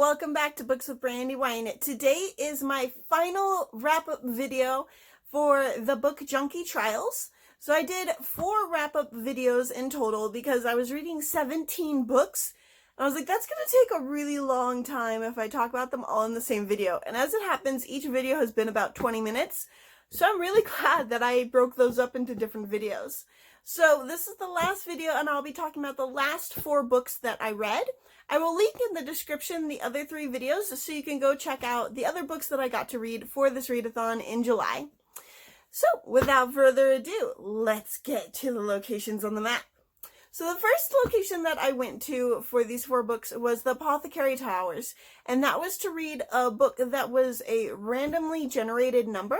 welcome back to Books with Brandy Wine. Today is my final wrap-up video for the Book Junkie Trials. So I did 4 wrap-up videos in total because I was reading 17 books. And I was like, that's going to take a really long time if I talk about them all in the same video. And as it happens, each video has been about 20 minutes. So I'm really glad that I broke those up into different videos. So this is the last video and I'll be talking about the last 4 books that I read. I will link in the description the other 3 videos so you can go check out the other books that I got to read for this readathon in July. So without further ado, let's get to the locations on the map. So the first location that I went to for these 4 books was the Apothecary Towers, and that was to read a book that was a randomly generated number.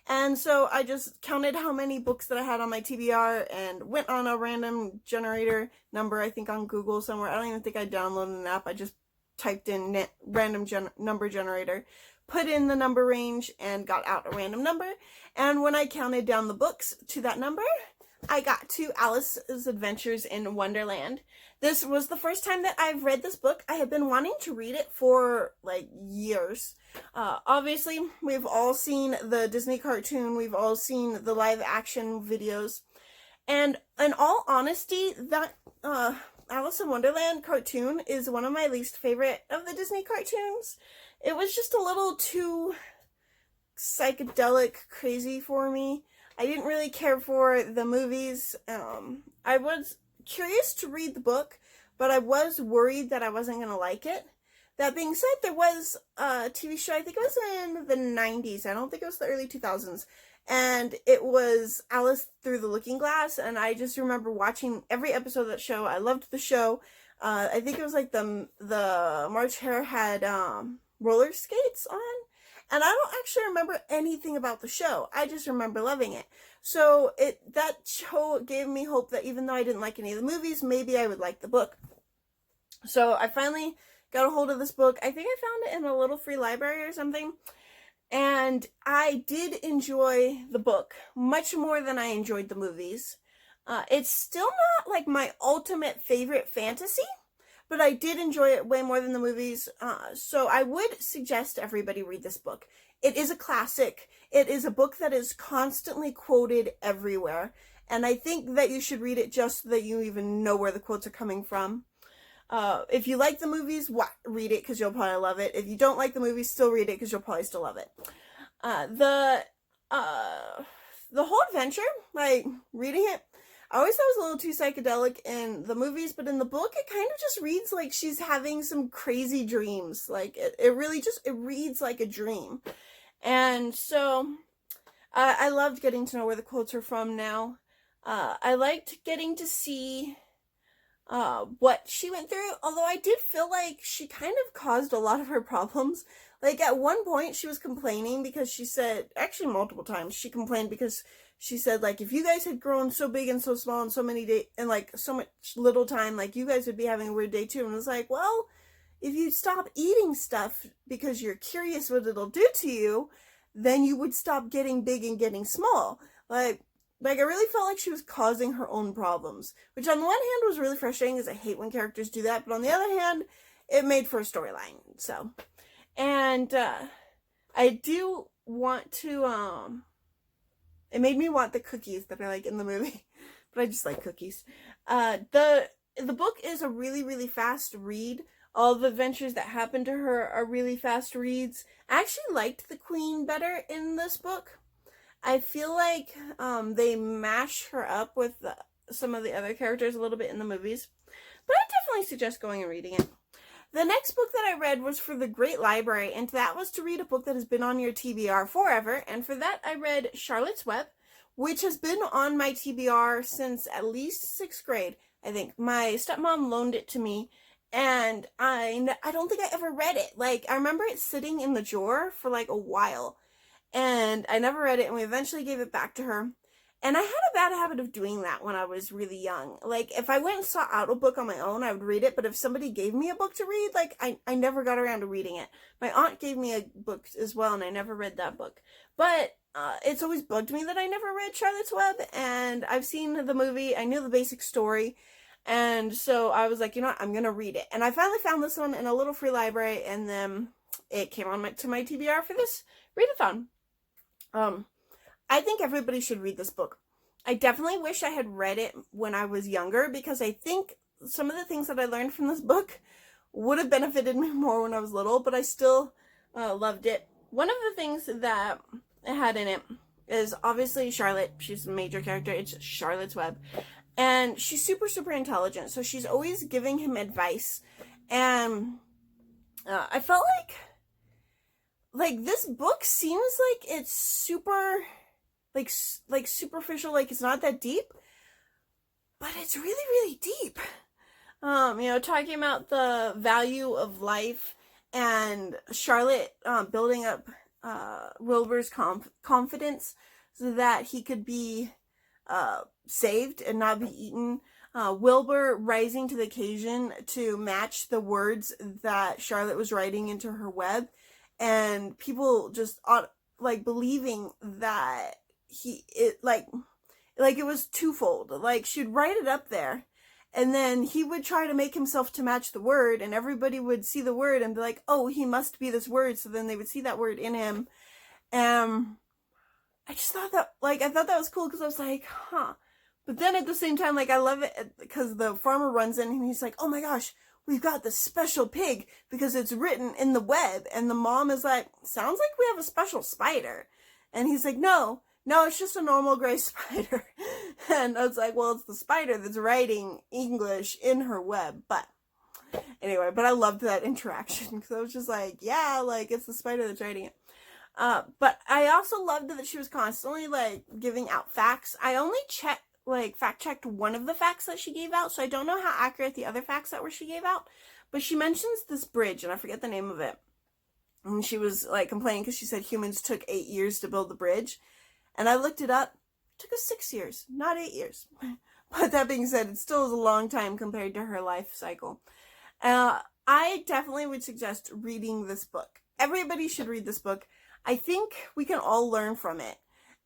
And so I just counted how many books that I had on my TBR and went on a random generator number, I think on Google somewhere. I don't even think I downloaded an app. I just typed in random number generator, put in the number range, and got out a random number. And when I counted down the books to that number, I got to Alice's Adventures in Wonderland. This was the first time that I've read this book. I have been wanting to read it for like years. Obviously, we've all seen the Disney cartoon. We've all seen the live action videos. And in all honesty, that Alice in Wonderland cartoon is one of my least favorite of the Disney cartoons. It was just a little too psychedelic crazy for me. I didn't really care for the movies. I was curious to read the book, but I was worried that I wasn't going to like it. That being said, there was a TV show, I think it was in the 90s. I don't think it was the early 2000s. And it was Alice Through the Looking Glass. And I just remember watching every episode of that show. I loved the show. I think it was like the March Hare had roller skates on. And I don't actually remember anything about the show. I just remember loving it. So that show gave me hope that even though I didn't like any of the movies, maybe I would like the book. So I finally got a hold of this book. I think I found it in a little free library or something. And I did enjoy the book much more than I enjoyed the movies. It's still not like my ultimate favorite fantasy, but I did enjoy it way more than the movies. So I would suggest everybody read this book. It is a classic. It is a book that is constantly quoted everywhere. And I think that you should read it just so that you even know where the quotes are coming from. If you like the movies, read it because you'll probably love it. If you don't like the movies, still read it because you'll probably still love it. The whole adventure, like reading it, I always thought it was a little too psychedelic in the movies, but in the book, it kind of just reads like she's having some crazy dreams. Like, it really just, it reads like a dream. And so, I loved getting to know where the quotes are from now. I liked getting to see what she went through, although I did feel like she kind of caused a lot of her problems. Like, at one point, she was complaining because she said, actually multiple times, she complained because she said, like, if you guys had grown so big and so small in so many days, and, like, so much little time, like, you guys would be having a weird day, too. And it was like, well, if you stop eating stuff because you're curious what it'll do to you, then you would stop getting big and getting small. Like, I really felt like she was causing her own problems, which on the one hand was really frustrating because I hate when characters do that, but on the other hand, it made for a storyline, so. And, I do want to, it made me want the cookies that I like in the movie, but I just like cookies. The book is a really, really fast read. All the adventures that happen to her are really fast reads. I actually liked the Queen better in this book. I feel like they mash her up with some of the other characters a little bit in the movies. But I definitely suggest going and reading it. The next book that I read was for the Great Library, and that was to read a book that has been on your TBR forever. And for that, I read Charlotte's Web, which has been on my TBR since at least 6th grade, I think. My stepmom loaned it to me, and I don't think I ever read it. Like, I remember it sitting in the drawer for like a while. And I never read it, and we eventually gave it back to her. And I had a bad habit of doing that when I was really young. Like, if I went and sought out a book on my own, I would read it. But if somebody gave me a book to read, like, I never got around to reading it. My aunt gave me a book as well, and I never read that book. But it's always bugged me that I never read Charlotte's Web. And I've seen the movie. I knew the basic story. And so I was like, you know what, I'm going to read it. And I finally found this one in a little free library, and then it came on to my TBR for this readathon. I think everybody should read this book. I definitely wish I had read it when I was younger, because I think some of the things that I learned from this book would have benefited me more when I was little, but I still loved it. One of the things that it had in it is obviously Charlotte. She's a major character. It's Charlotte's Web. And she's super, super intelligent. So she's always giving him advice. And I felt like this book seems like it's super, like superficial. Like it's not that deep. But it's really, really deep. Talking about the value of life, and Charlotte building up Wilbur's confidence so that he could be saved and not be eaten. Wilbur rising to the occasion to match the words that Charlotte was writing into her web, and people just believing that it was twofold. Like, she'd write it up there, and then he would try to make himself to match the word, and everybody would see the word and be like, oh, he must be this word. So then they would see that word in him. I just thought that, I thought that was cool, because I was like, huh. But then at the same time, I love it because the farmer runs in and he's like, oh my gosh, we've got the special pig because it's written in the web. And the mom is like, sounds like we have a special spider. And he's like, no, it's just a normal gray spider. And I was like, well, it's the spider that's writing English in her web. But anyway, I loved that interaction, because I was just like, yeah, it's the spider that's writing it. But I also loved that she was constantly giving out facts. I only fact checked one of the facts that she gave out, so I don't know how accurate the other facts that she gave out. But she mentions this bridge, and I forget the name of it. And she was complaining because she said humans took 8 years to build the bridge. And I looked it up. It took us 6 years, not 8 years. But that being said, it still is a long time compared to her life cycle. I definitely would suggest reading this book. Everybody should read this book. I think we can all learn from it.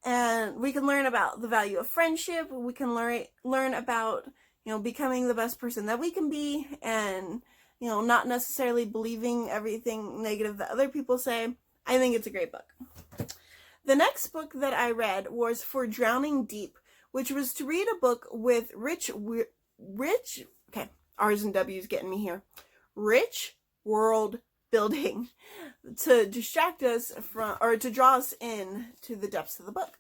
And we can learn about the value of friendship. We can learn about, becoming the best person that we can be, and, not necessarily believing everything negative that other people say. I think it's a great book. The next book that I read was For Drowning Deep, which was to read a book with rich, okay, R's and W's getting me here. Rich world building to distract us from, or to draw us in to the depths of the book.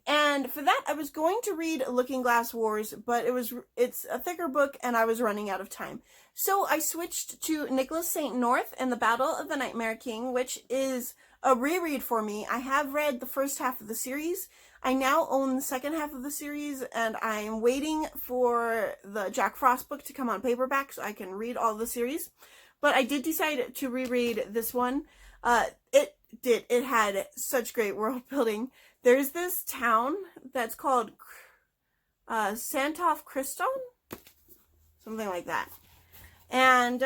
And for that, I was going to read Looking Glass Wars, but it's a thicker book and I was running out of time. So I switched to Nicholas St. North and the Battle of the Nightmare King, which is a reread for me. I have read the first half of the series. I now own the second half of the series, and I'm waiting for the Jack Frost book to come on paperback so I can read all the series. But I did decide to reread this one. It had such great world building. There's this town that's called Santof Christon? Something like that. And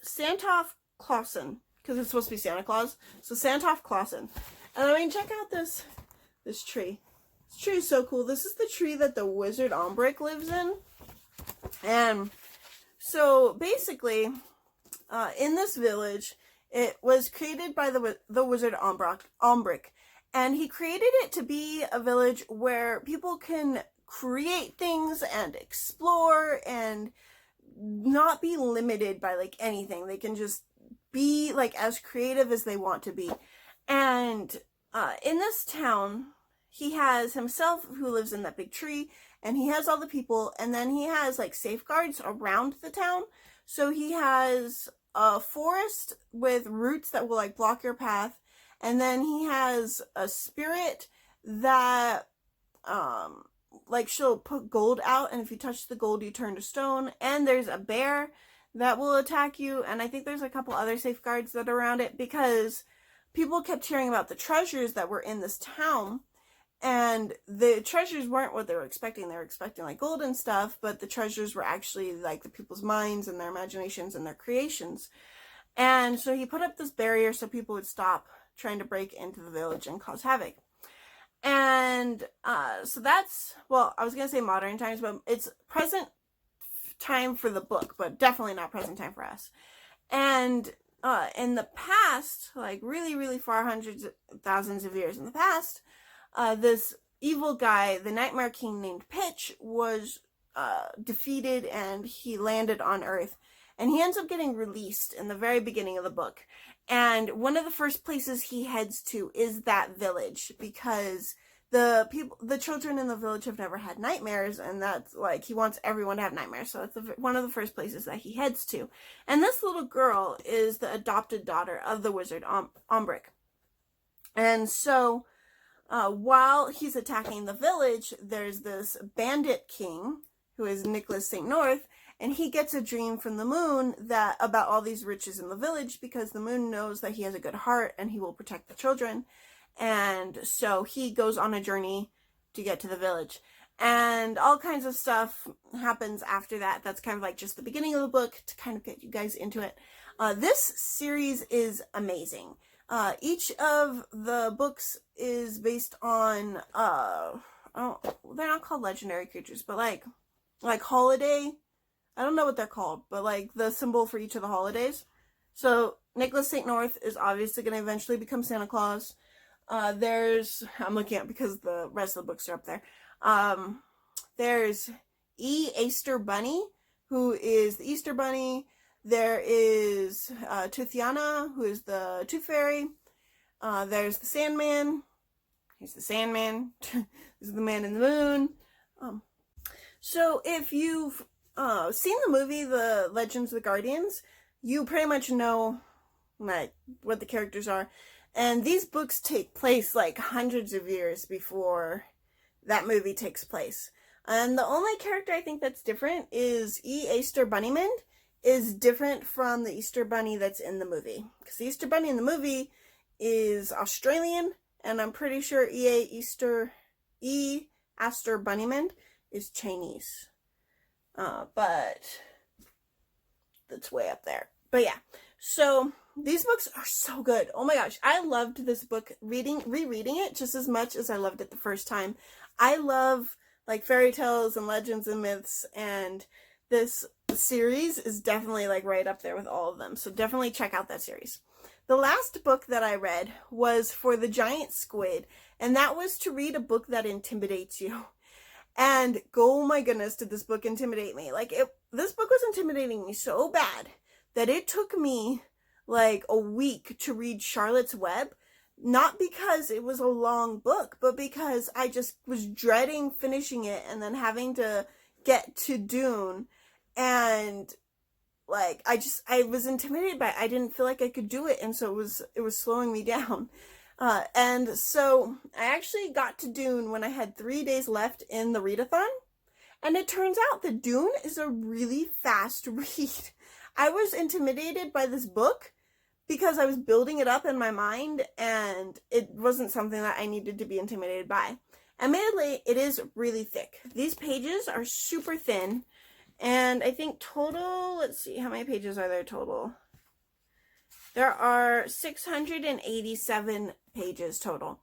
Santof Clausen, because it's supposed to be Santa Claus. So Santof Clausen. And I mean, check out this tree. This tree is so cool. This is the tree that the wizard Ombric lives in. And so basically, in this village, it was created by the wizard Ombric. And he created it to be a village where people can create things and explore and not be limited by anything. They can just be as creative as they want to be. And in this town, he has himself, who lives in that big tree, and he has all the people, and then he has safeguards around the town. So he has a forest with roots that will block your path, and then he has a spirit that she'll put gold out, and if you touch the gold you turn to stone. And there's a bear that will attack you, and I think there's a couple other safeguards that are around it, because people kept hearing about the treasures that were in this town, and the treasures weren't what they were expecting. They were expecting gold and stuff, but the treasures were actually the people's minds and their imaginations and their creations. And so he put up this barrier so people would stop trying to break into the village and cause havoc. And so that's, well, I was going to say modern times, but it's present time for the book, but definitely not present time for us. And in the past, like really, really far, hundreds of thousands of years in the past, this evil guy, the Nightmare King named Pitch, was defeated, and he landed on Earth. And he ends up getting released in the very beginning of the book. And one of the first places he heads to is that village, because the children in the village have never had nightmares, and that's like, he wants everyone to have nightmares. So it's one of the first places that he heads to. And this little girl is the adopted daughter of the wizard Ombric. And so while he's attacking the village, there's this bandit king who is Nicholas St. North, and he gets a dream from the moon about all these riches in the village, because the moon knows that he has a good heart and he will protect the children. And so he goes on a journey to get to the village. And all kinds of stuff happens after that. That's kind of like just the beginning of the book to kind of get you guys into it. This series is amazing. Each of the books is based on, they're not called legendary creatures, but like holiday. I don't know what they're called, but like the symbol for each of the holidays. So Nicholas St. North is obviously going to eventually become Santa Claus. I'm looking at because the rest of the books are up there. There's Easter Bunny, who is the Easter Bunny. There is Toothiana, who is the Tooth Fairy. There's the Sandman. He's the Sandman. This is the Man in the Moon. So if you've seen the movie, The Legends of the Guardians, you pretty much know like what the characters are. And these books take place like hundreds of years before that movie takes place. And the only character I think that's different is Easter Bunnyman is different from the Easter Bunny that's in the movie. Because the Easter Bunny in the movie is Australian, and I'm pretty sure Aster Bunnyman is Chinese. But that's way up there. But yeah, so these books are so good. Oh my gosh, I loved this book rereading it just as much as I loved it the first time. I love like fairy tales and legends and myths, and this series is definitely like right up there with all of them. So definitely check out that series. The last book that I read was for the giant squid, and that was to read a book that intimidates you. And oh my goodness, did this book intimidate me. Like this book was intimidating me so bad that it took me like a week to read Charlotte's Web. Not because it was a long book, but because I just was dreading finishing it and then having to get to Dune. And like, I was intimidated by it. I didn't feel like I could do it. And so it was slowing me down. And so I actually got to Dune when I had 3 days left in the readathon. And it turns out that Dune is a really fast read. I was intimidated by this book because I was building it up in my mind, and it wasn't something that I needed to be intimidated by. Admittedly, it is really thick. These pages are super thin, and I think total, let's see, how many pages are there total? There are 687 pages total.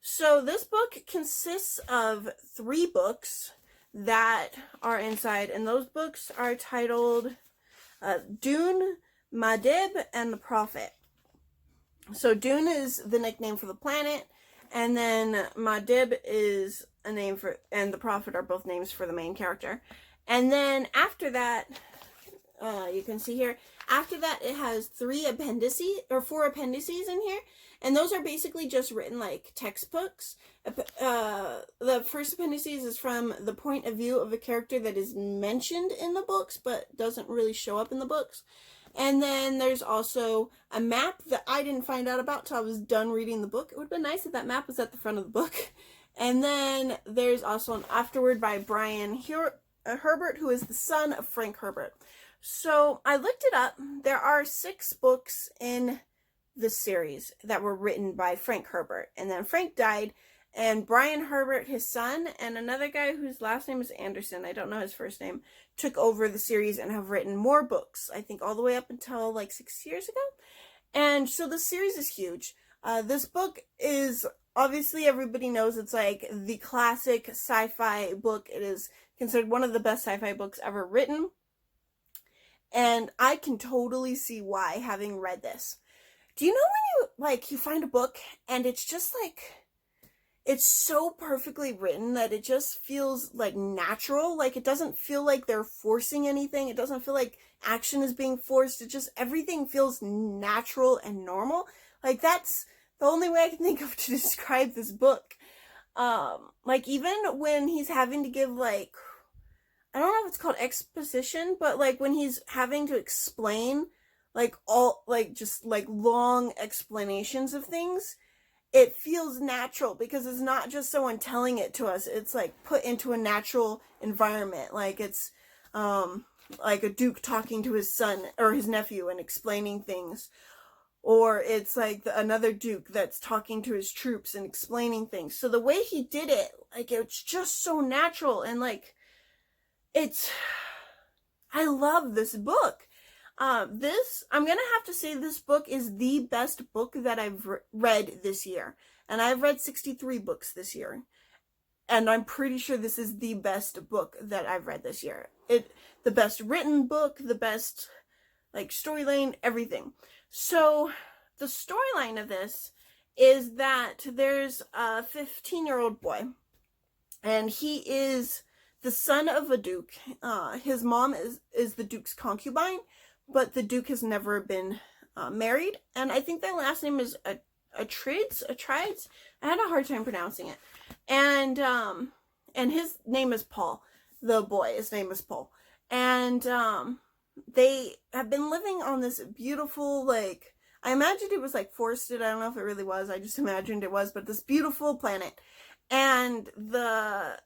So this book consists of 3 books that are inside, and those books are titled Dune, Madib, and the Prophet. So Dune is the nickname for the planet, and then Madib is a name for, and the Prophet are both names for the main character. And then after that, you can see here, after that it has 4 appendices in here, and those are basically just written like textbooks. The first appendices is from the point of view of a character that is mentioned in the books but doesn't really show up in the books. And then there's also a map that I didn't find out about till I was done reading the book. It would have been nice if that map was at the front of the book. And then there's also an afterword by Brian Herbert, who is the son of Frank Herbert. So I looked it up. There are 6 books in the series that were written by Frank Herbert. And then Frank died, and Brian Herbert, his son, and another guy whose last name is Anderson, I don't know his first name, took over the series and have written more books, I think all the way up until like 6 years ago. And so the series is huge. This book is, obviously everybody knows it's like the classic sci-fi book. It is considered one of the best sci-fi books ever written. And I can totally see why, having read this. Do you know when you find a book and it's just like, it's so perfectly written that it just feels like natural. Like, it doesn't feel like they're forcing anything. It doesn't feel like action is being forced. It just, everything feels natural and normal. Like, that's the only way I can think of to describe this book. Like, even when he's having to give, like, I don't know if it's called exposition, but like when he's having to explain like all, like just like long explanations of things, it feels natural because it's not just someone telling it to us. It's like put into a natural environment. Like it's like a duke talking to his son or his nephew and explaining things. Or it's like another duke that's talking to his troops and explaining things. So the way he did it, like it's just so natural, and like I love this book. I'm gonna have to say this book is the best book that I've read this year. And I've read 63 books this year. And I'm pretty sure this is the best book that I've read this year. The best written book, the best, like, storyline, everything. So, the storyline of this is that there's a 15-year-old boy. And he is the son of a duke. His mom is the duke's concubine, but the duke has never been married. And I think their last name is Atrides. I had a hard time pronouncing it. And his name is Paul. The boy, his name is Paul. And they have been living on this beautiful, like, I imagined it was like forested. I don't know if it really was. I just imagined it was, but this beautiful planet. And the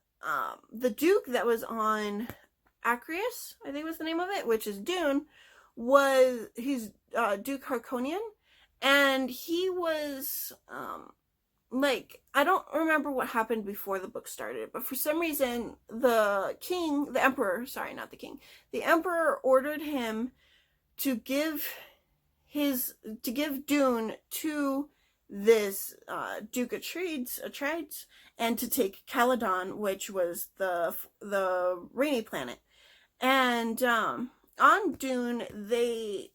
duke that was on Acreus, I think was the name of it, which is Dune, he's Duke Harkonian, and he was, like, I don't remember what happened before the book started, but for some reason, the emperor ordered him to give Dune to this Duke Atrides, and to take Caledon, which was the rainy planet. And on Dune, the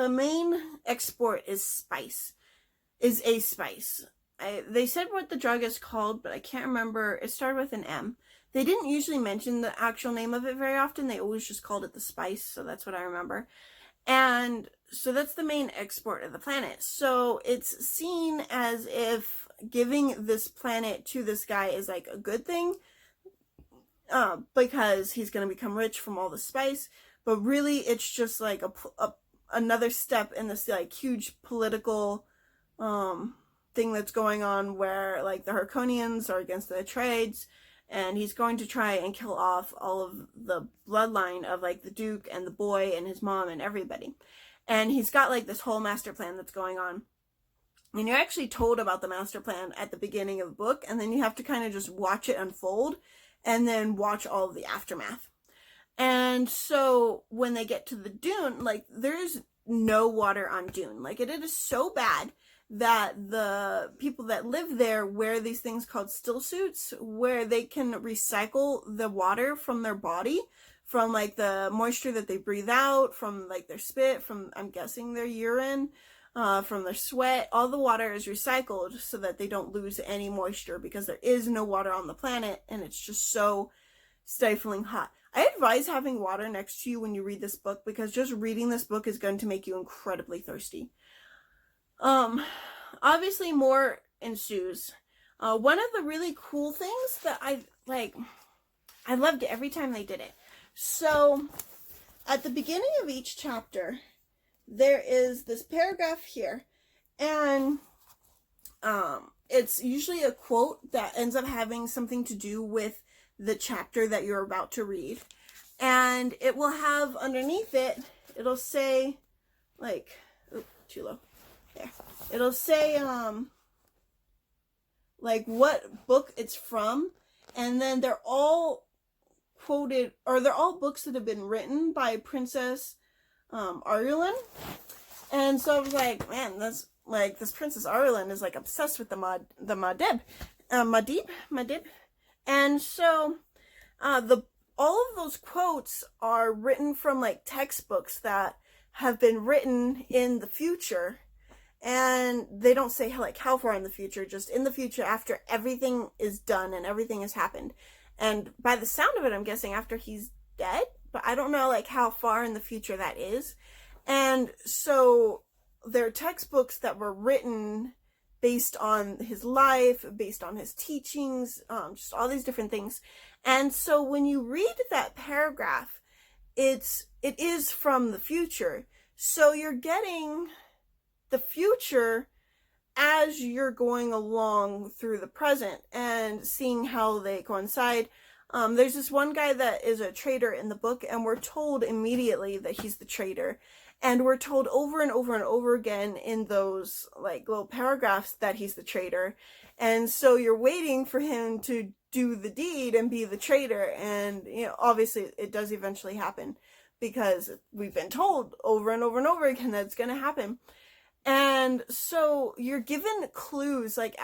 main export is a spice. They said what the drug is called, but I can't remember. It started with an M. They didn't usually mention the actual name of it very often. They always just called it the spice, so that's what I remember. And so that's the main export of the planet. So it's seen as if giving this planet to this guy is like a good thing, because he's going to become rich from all the spice. But really, it's just like another step in this like huge political thing that's going on, where like the Harkonians are against the Atreides, and he's going to try and kill off all of the bloodline of like the Duke and the boy and his mom and everybody. And he's got like this whole master plan that's going on. And you're actually told about the master plan at the beginning of the book, and then you have to kind of just watch it unfold and then watch all of the aftermath. And so when they get to the Dune, like, there's no water on Dune. Like, it is so bad that the people that live there wear these things called still suits, where they can recycle the water from their body, from like the moisture that they breathe out, from like their spit, from, I'm guessing, their urine, from their sweat. All the water is recycled so that they don't lose any moisture, because there is no water on the planet and it's just so stifling hot. I advise having water next to you when you read this book, because just reading this book is going to make you incredibly thirsty. Obviously more ensues. One of the really cool things that I loved it every time they did it. So at the beginning of each chapter, there is this paragraph here, and it's usually a quote that ends up having something to do with the chapter that you're about to read. And it will have underneath it, it'll say, like, oops, too low. There. It'll say, like, what book it's from, and then they're all quoted, or they're all books that have been written by Princess Irulan. And so I was like, man, that's like, this Princess Irulan is like obsessed with the Madib. And so all of those quotes are written from like textbooks that have been written in the future, and they don't say how far in the future, just in the future after everything is done and everything has happened. And by the sound of it, I'm guessing after he's dead, but I don't know like how far in the future that is. And so they're textbooks that were written based on his life, based on his teachings, just all these different things. And so when you read that paragraph, it is from the future. So you're getting the future as you're going along through the present and seeing how they coincide. There's this one guy that is a traitor in the book, and we're told immediately that he's the traitor. And we're told over and over and over again in those like little paragraphs that he's the traitor. And so you're waiting for him to do the deed and be the traitor. And, you know, obviously it does eventually happen because we've been told over and over and over again that it's going to happen. And so you're given clues like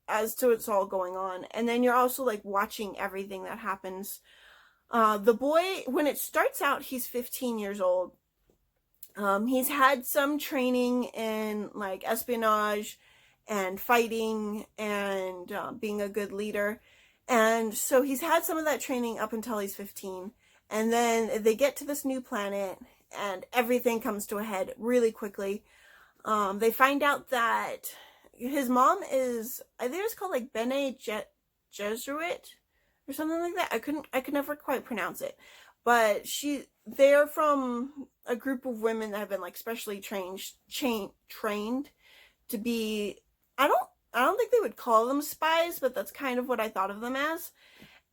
as to what's all going on. And then you're also like watching everything that happens. The boy, when it starts out, he's 15 years old. He's had some training in like espionage and fighting and being a good leader. And so he's had some of that training up until he's 15. And then they get to this new planet and everything comes to a head really quickly. They find out that his mom is, I think it's called like Bene Gesserit or something like that. I could never quite pronounce it. But they're from a group of women that have been like specially trained to be, I don't think they would call them spies, but that's kind of what I thought of them as.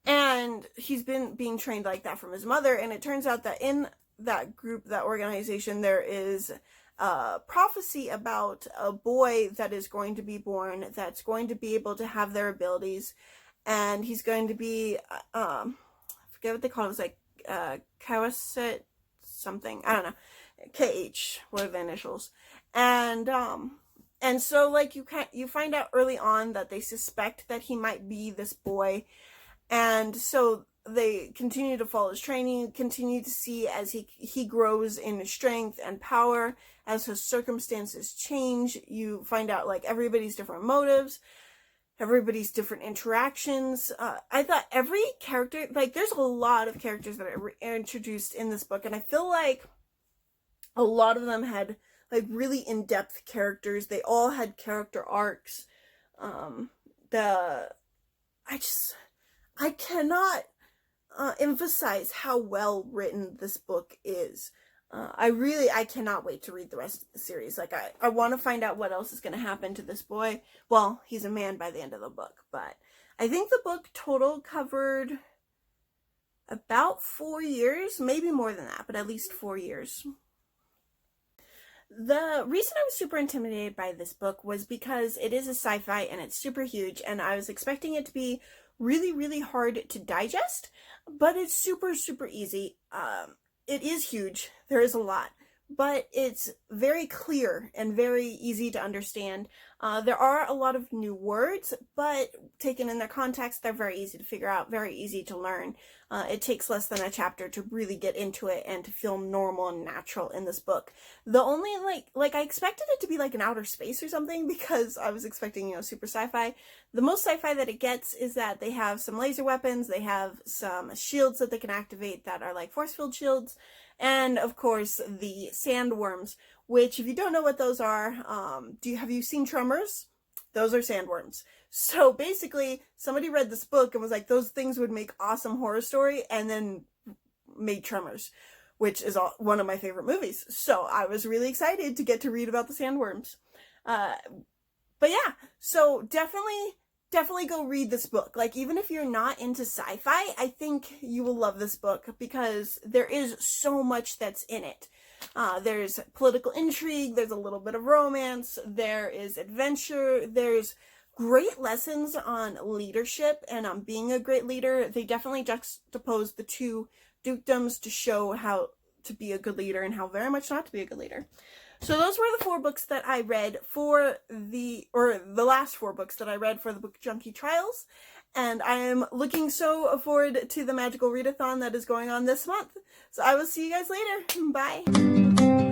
And he's been being trained like that from his mother. And it turns out that in that group, that organization, there is a prophecy about a boy that is going to be born, that's going to be able to have their abilities. And he's going to be, I forget what they call it. It was like, Kawaset something, I don't know, KH, what are the initials? And so like you find out early on that they suspect that he might be this boy, and so they continue to follow his training, continue to see as he grows in strength and power, as his circumstances change. You find out like everybody's different motives, everybody's different interactions. I thought every character, like there's a lot of characters that are introduced in this book, and I feel like a lot of them had like really in-depth characters. They all had character arcs. I cannot emphasize how well written this book is. I cannot wait to read the rest of the series. Like, I want to find out what else is going to happen to this boy. Well, he's a man by the end of the book, but I think the book total covered about 4 years, maybe more than that, but at least 4 years. The reason I was super intimidated by this book was because it is a sci-fi and it's super huge, and I was expecting it to be really, really hard to digest, but it's super, super easy. It is huge. There is a lot, but it's very clear and very easy to understand. There are a lot of new words, but taken in their context, they're very easy to figure out, very easy to learn. It takes less than a chapter to really get into it and to feel normal and natural in this book. The only, like I expected it to be like an outer space or something, because I was expecting, super sci-fi. The most sci-fi that it gets is that they have some laser weapons, they have some shields that they can activate that are like force field shields, and of course the sandworms, which, if you don't know what those are, have you seen Tremors? Those are sandworms. So basically, somebody read this book and was like, those things would make awesome horror story, and then made Tremors, which is one of my favorite movies. So I was really excited to get to read about the sandworms. But yeah, so definitely go read this book. Like, even if you're not into sci-fi, I think you will love this book because there is so much that's in it. There's political intrigue, there's a little bit of romance, there is adventure, there's great lessons on leadership and on being a great leader. They definitely juxtapose the two dukedoms to show how to be a good leader and how very much not to be a good leader. So those were the 4 books that I read for the last 4 books that I read for the Book Junkie Trials. And I am looking so forward to the magical readathon that is going on this month. So I will see you guys later. Bye.